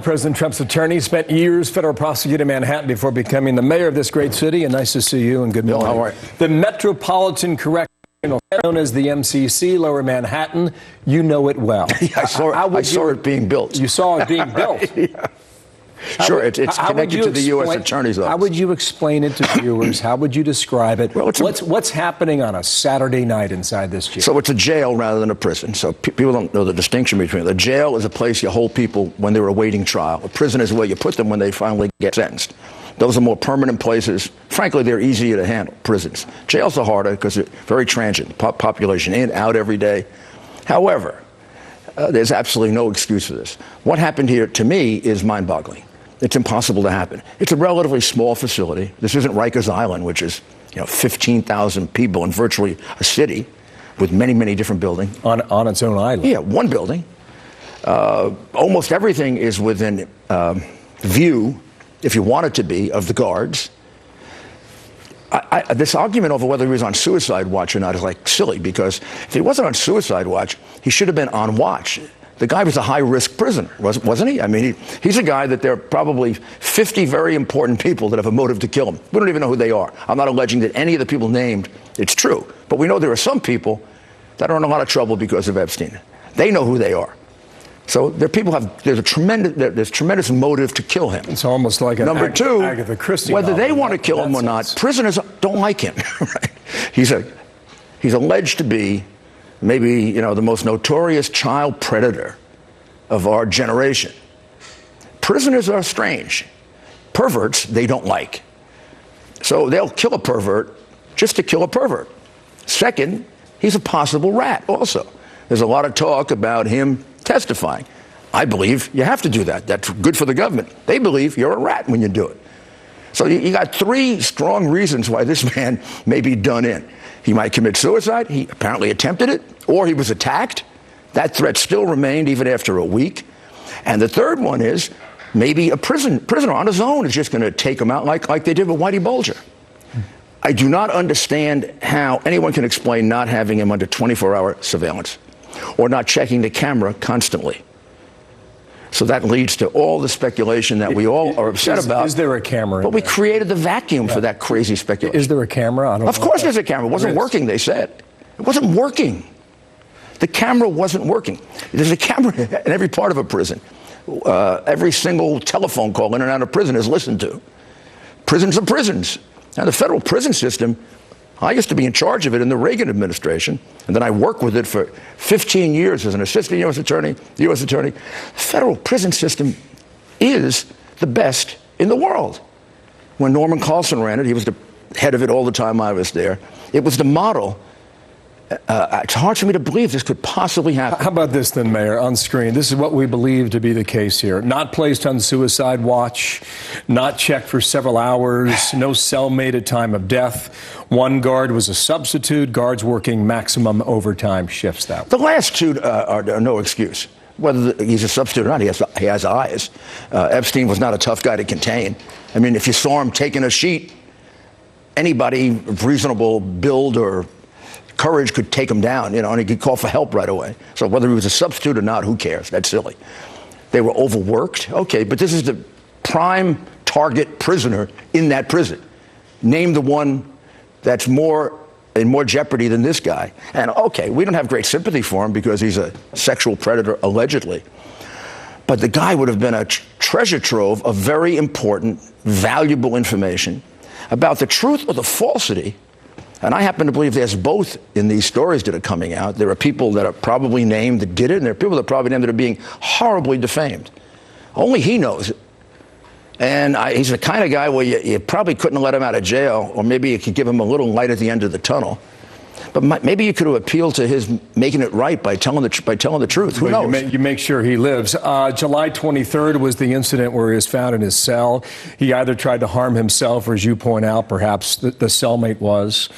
President Trump's attorney spent years federal prosecutor in Manhattan before becoming the mayor of this great city. And nice to see you and good morning. Bill, how are you? The Metropolitan Correctional Center, known as the MCC, Lower Manhattan. You know it well. Yeah, I saw it being built. You saw it being built. Yeah. Sure, it's connected to the U.S. Attorney's Office. How would you explain it to viewers? How would you describe it? Well, what's happening on a Saturday night inside this jail? So it's a jail rather than a prison. So people don't know the distinction between it. The jail is a place you hold people when they're awaiting trial. A prison is where you put them when they finally get sentenced. Those are more permanent places. Frankly, they're easier to handle, prisons. Jails are harder because they're very transient. Population in, out every day. However, there's absolutely no excuse for this. What happened here, to me, is mind-boggling. It's impossible to happen. It's a relatively small facility. This isn't Rikers Island, which is 15,000 people in virtually a city with many, many different buildings. On its own island? Yeah, one building. Almost everything is within view, if you want it to be, of the guards. This argument over whether he was on suicide watch or not is like silly, because if he wasn't on suicide watch, he should have been on watch. The guy was a high-risk prisoner, wasn't he? I mean, he's a guy that there are probably 50 very important people that have a motive to kill him. We don't even know who they are. I'm not alleging that any of the people named, it's true. But we know there are some people that are in a lot of trouble because of Epstein. They know who they are. So there's tremendous motive to kill him. It's almost like an Number two, Agatha Christie whether novel, they want to kill him or not, prisoners don't like him. Right? He's alleged to be maybe, the most notorious child predator of our generation. Prisoners are strange. Perverts, they don't like. So they'll kill a pervert just to kill a pervert. Second, he's a possible rat also. There's a lot of talk about him testifying. I believe you have to do that. That's good for the government. They believe you're a rat when you do it. So you got three strong reasons why this man may be done in. He might commit suicide. He apparently attempted it, or he was attacked. That threat still remained even after a week. And the third one is maybe a prisoner on his own is just going to take him out like they did with Whitey Bulger. I do not understand how anyone can explain not having him under 24-hour surveillance or not checking the camera constantly. So that leads to all the speculation that we all are upset about. Is there a camera? But we created the vacuum for that crazy speculation. Is there a camera? Of course there's a camera. It wasn't working, they said. It wasn't working. The camera wasn't working. There's a camera in every part of a prison. Every single telephone call in and out of prison is listened to. Prisons are prisons. Now, the federal prison system, I used to be in charge of it in the Reagan administration, and then I worked with it for 15 years as an assistant U.S. attorney, U.S. attorney. The federal prison system is the best in the world. When Norman Carlson ran it, he was the head of it all the time I was there. It was the model. It's hard for me to believe this could possibly happen. How about this then, Mayor, on screen? This is what we believe to be the case here. Not placed on suicide watch, not checked for several hours, no cellmate at time of death. One guard was a substitute, guards working maximum overtime shifts that way. The last two are no excuse. Whether he's a substitute or not, he has eyes. Epstein was not a tough guy to contain. I mean, if you saw him taking a sheet, anybody of reasonable build or courage could take him down, and he could call for help right away. So whether he was a substitute or not, who cares? That's silly. They were overworked. Okay, but this is the prime target prisoner in that prison. Name the one that's in more jeopardy than this guy. And okay, we don't have great sympathy for him because he's a sexual predator, allegedly. But the guy would have been a treasure trove of very important, valuable information about the truth or the falsity. And I happen to believe there's both in these stories that are coming out. There are people that are probably named that did it, and there are people that are probably named that are being horribly defamed. Only he knows it. And he's the kind of guy where you probably couldn't let him out of jail, or maybe you could give him a little light at the end of the tunnel. But maybe you could have appealed to his making it right by telling the truth. Who knows? You make sure he lives. July 23rd was the incident where he was found in his cell. He either tried to harm himself, or as you point out, perhaps the cellmate was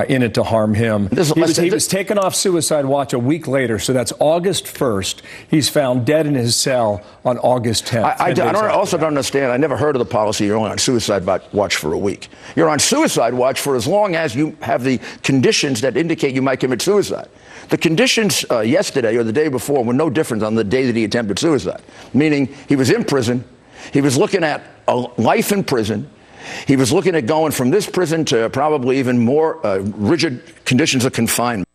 in it to harm him. He was taken off suicide watch a week later, so that's August 1st. He's found dead in his cell on August 10th. I don't understand. I never heard of the policy you're only on suicide watch for a week. You're on suicide watch for as long as you have the conditions that that indicate you might commit suicide. The conditions yesterday or the day before were no different on the day that he attempted suicide, meaning he was in prison. He was looking at a life in prison. He was looking at going from this prison to probably even more rigid conditions of confinement.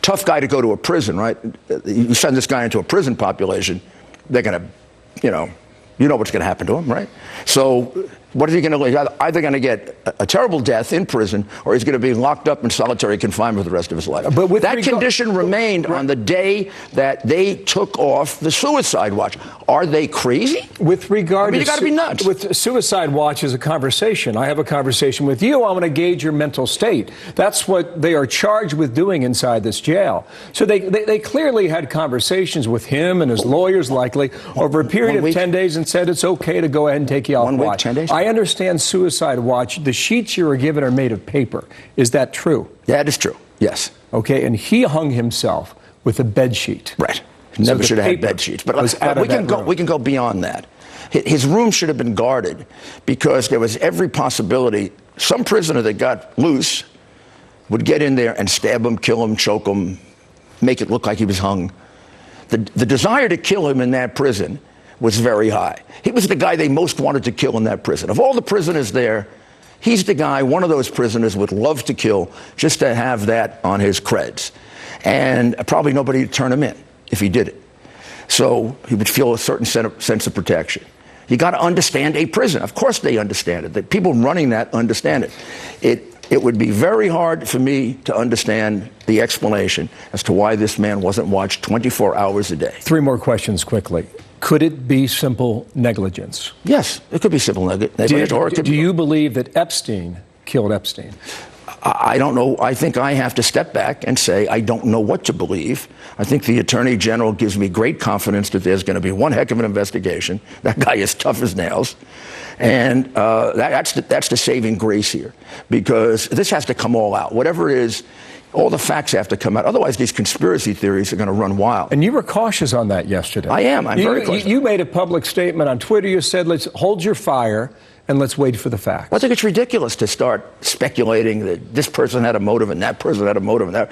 Tough guy to go to a prison, right? You send this guy into a prison population, they're going to, you know what's going to happen to him, right? So what is he going to do? He's either going to get a terrible death in prison, or he's going to be locked up in solitary confinement for the rest of his life. But that condition remained on the day that they took off the suicide watch. Are they crazy? With regard you got to be nuts. With suicide watch is a conversation. I have a conversation with you. I want to gauge your mental state. That's what they are charged with doing inside this jail. So they clearly had conversations with him and his lawyers, likely, over a period of 10 days, and said it's okay to go ahead and take you off watch. 1 week, 10 days? I understand suicide watch. The sheets you were given are made of paper. Is that true? That is true, yes. Okay, and he hung himself with a bed sheet. Right. Never should have had bed sheets. But we can go beyond that. His room should have been guarded because there was every possibility some prisoner that got loose would get in there and stab him, kill him, choke him, make it look like he was hung. The desire to kill him in that prison was very high. He was the guy they most wanted to kill in that prison. Of all the prisoners there, he's the guy, one of those prisoners would love to kill just to have that on his creds. And probably nobody would turn him in if he did it. So he would feel a certain sense of protection. You got to understand a prison. Of course they understand it. The people running that understand it. It would be very hard for me to understand the explanation as to why this man wasn't watched 24 hours a day. 3 more questions quickly. Could it be simple negligence? Yes, it could be simple negligence. Do you believe that Epstein killed Epstein? I don't know. I think I have to step back and say I don't know what to believe. I think the Attorney General gives me great confidence that there's going to be one heck of an investigation. That guy is tough as nails. And that's the saving grace here, because this has to come all out. Whatever it is, all the facts have to come out. Otherwise, these conspiracy theories are going to run wild. And you were cautious on that yesterday. I am. I'm very cautious. You made a public statement on Twitter. You said, let's hold your fire and let's wait for the facts. Well, I think it's ridiculous to start speculating that this person had a motive and that person had a motive. And that.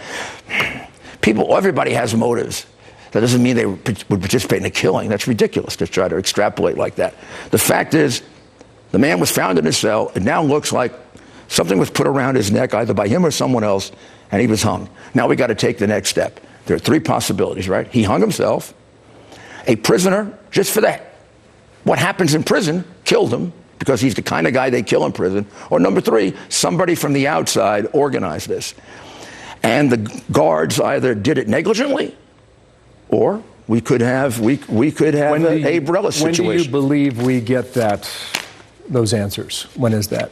Everybody has motives. That doesn't mean they would participate in a killing. That's ridiculous to try to extrapolate like that. The fact is, the man was found in his cell. It now looks like something was put around his neck, either by him or someone else, and he was hung. Now we got to take the next step. There are 3 possibilities, right? He hung himself. A prisoner, just for that, what happens in prison, killed him, because he's the kind of guy they kill in prison. Or number 3, somebody from the outside organized this. And the guards either did it negligently, or we could have Abe Rellis situation. When do you believe we get those answers? When is that?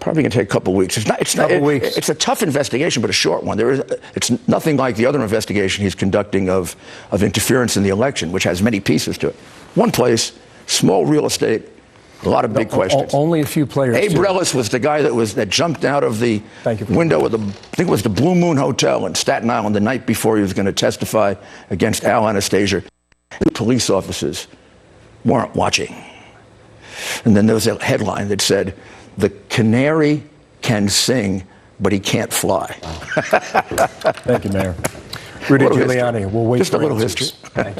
Probably going to take a couple of weeks. It's a tough investigation, but a short one. It's nothing like the other investigation he's conducting of interference in the election, which has many pieces to it. One place, small real estate, a lot of big questions. Only a few players. Abe Rellis was the guy that jumped out of the window of I think it was the Blue Moon Hotel in Staten Island the night before he was going to testify against Al Anastasia. The police officers weren't watching. And then there was a headline that said, "The canary can sing, but he can't fly." Thank you, Mayor. Rudy Giuliani. We'll wait Just for a little answers. history.